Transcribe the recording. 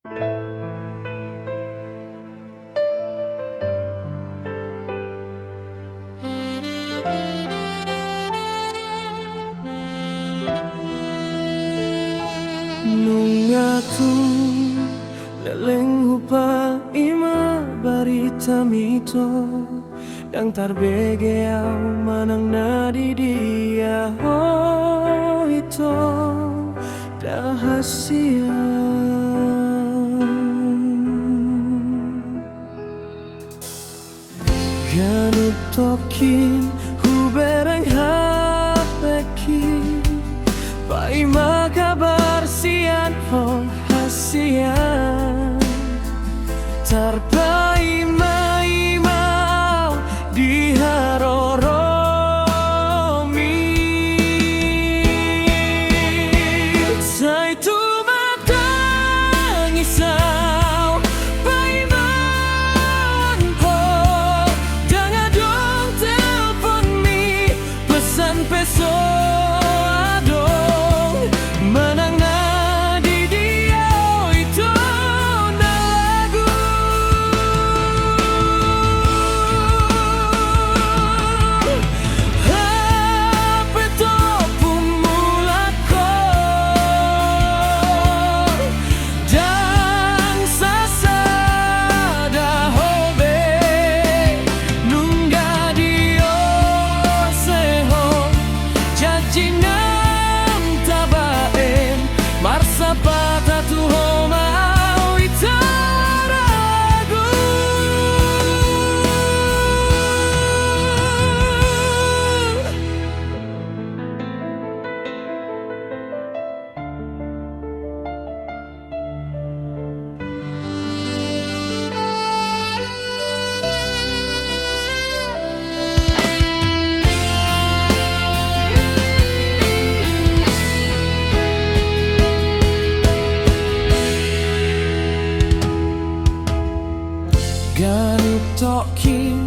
Nung aku leleng hupa ima barita mito dang tarbege au manang nadi dia ho ito rahasia ganut tokin huberang hapeki paima kabar sian ho hasian tarpai mai di haroromi sai tu matang isau pai man ho jangan dong telpon mi pesan peso Ganut tokin